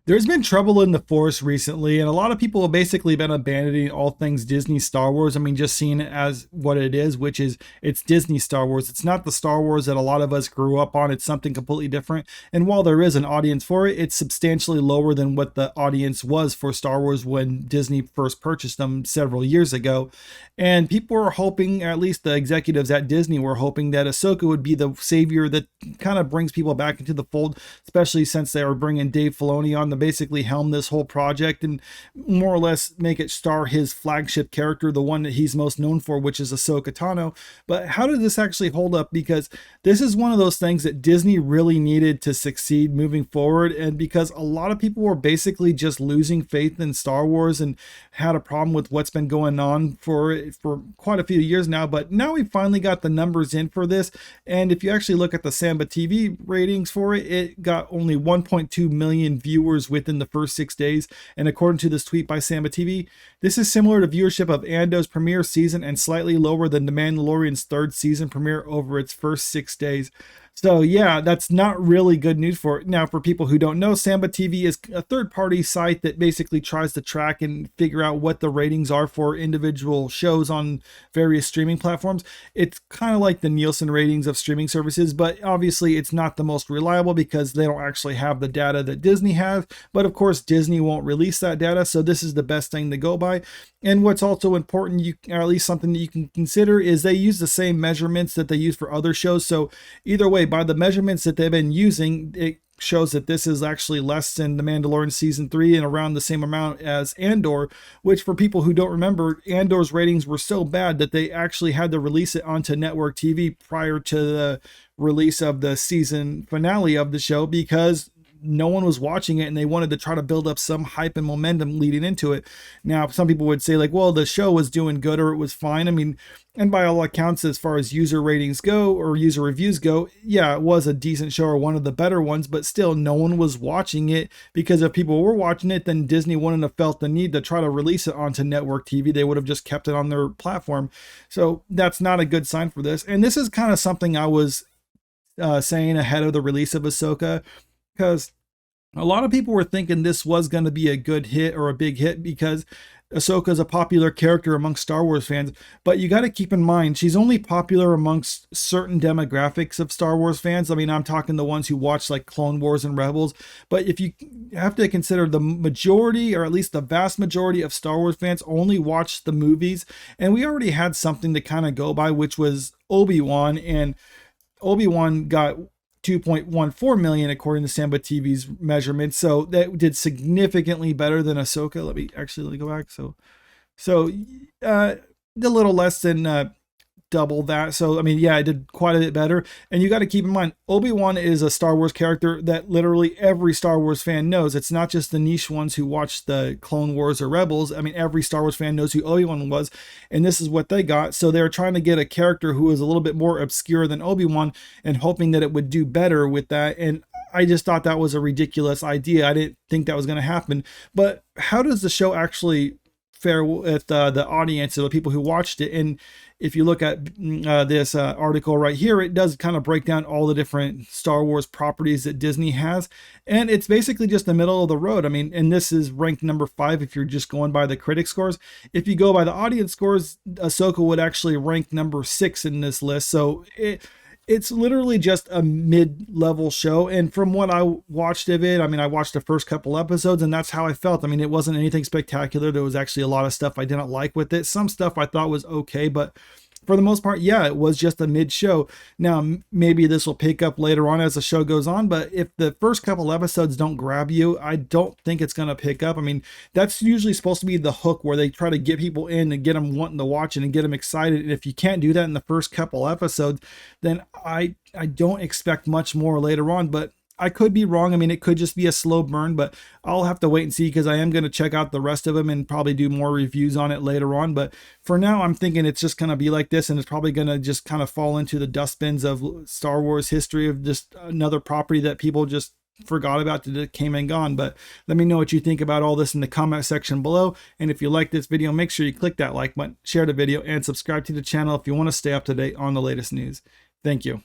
There's been trouble in the force recently, and a lot of people have basically been abandoning all things Disney Star Wars. I mean, just seeing it as what it is, which is it's Disney Star Wars. It's not the Star Wars that a lot of us grew up on. It's something completely different. And while there is an audience for it, it's substantially lower than what the audience was for Star Wars when Disney first purchased them several years ago. And people were hoping, at least the executives at Disney were hoping, that Ahsoka would be the savior that kind of brings people back into the fold, especially since they were bringing Dave Filoni on to basically helm this whole project and more or less make it star his flagship character, the one that he's most known for, which is Ahsoka Tano. But how did this actually hold up? Because this is one of those things that Disney really needed to succeed moving forward, and because a lot of people were basically just losing faith in Star Wars and had a problem with what's been going on for quite a few years now. But now we finally got the numbers in for this, and if you actually look at the Samba TV ratings for it, it got only 1.2 million viewers within the first 6 days. And according to this tweet by Samba TV, this is similar to viewership of Andor's premiere season and slightly lower than The Mandalorian's third season premiere over its first 6 days. So yeah, that's not really good news for now. For people who don't know, Samba TV is a third-party site that basically tries to track and figure out what the ratings are for individual shows on various streaming platforms. It's kind of like the Nielsen ratings of streaming services, but obviously it's not the most reliable because they don't actually have the data that Disney has. But of course, Disney won't release that data, so this is the best thing to go by. And what's also important, or at least something that you can consider, is they use the same measurements that they use for other shows. So either way, by the measurements that they've been using, it shows that this is actually less than The Mandalorian season 3 and around the same amount as Andor, which, for people who don't remember, Andor's ratings were so bad that they actually had to release it onto network TV prior to the release of the season finale of the show, because no one was watching it and they wanted to try to build up some hype and momentum leading into it. Now, some people would say like, well, the show was doing good or it was fine. I mean, and by all accounts, as far as user ratings go or user reviews go, yeah, it was a decent show or one of the better ones, but still no one was watching it, because if people were watching it, then Disney wouldn't have felt the need to try to release it onto network TV. They would have just kept it on their platform. So that's not a good sign for this. And this is kind of something I was saying ahead of the release of Ahsoka, because a lot of people were thinking this was going to be a good hit or a big hit because Ahsoka is a popular character amongst Star Wars fans. But you got to keep in mind, she's only popular amongst certain demographics of Star Wars fans. I mean, I'm talking the ones who watch like Clone Wars and Rebels. But if you have to consider the majority, or at least the vast majority of Star Wars fans only watch the movies. And we already had something to kind of go by, which was Obi-Wan. And Obi-Wan got 2.14 million according to Samba TV's measurements, so that did significantly better than Ahsoka. Let me go back. So a little less than double that. So I mean, yeah, I did quite a bit better. And you got to keep in mind, Obi-Wan is a Star Wars character that literally every Star Wars fan knows. It's not just the niche ones who watch the Clone Wars or Rebels. I mean, every Star Wars fan knows who Obi-Wan was, and this is what they got. So they're trying to get a character who is a little bit more obscure than Obi-Wan and hoping that it would do better with that. And I just thought that was a ridiculous idea. I didn't think that was going to happen. But how does the show actually fare with the audience or the people who watched it? And if you look at this article right here, it does kind of break down all the different Star Wars properties that Disney has. And it's basically just the middle of the road. I mean, and this is ranked number 5 if you're just going by the critic scores. If you go by the audience scores, Ahsoka would actually rank number 6 in this list. So it's literally just a mid-level show. And from what I watched of it, I mean, I watched the first couple episodes and that's how I felt. I mean, it wasn't anything spectacular. There was actually a lot of stuff I didn't like with it. Some stuff I thought was okay, but for the most part, yeah, it was just a mid show. Now, maybe this will pick up later on as the show goes on, but if the first couple episodes don't grab you, I don't think it's going to pick up. I mean, that's usually supposed to be the hook where they try to get people in and get them wanting to watch it and get them excited. And if you can't do that in the first couple episodes, then I don't expect much more later on. But I could be wrong. I mean, it could just be a slow burn, but I'll have to wait and see, because I am going to check out the rest of them and probably do more reviews on it later on. But for now, I'm thinking it's just going to be like this, and it's probably going to just kind of fall into the dustbins of Star Wars history, of just another property that people just forgot about, that it came and gone. But let me know what you think about all this in the comment section below. And if you like this video, make sure you click that like button, share the video, and subscribe to the channel if you want to stay up to date on the latest news. Thank you.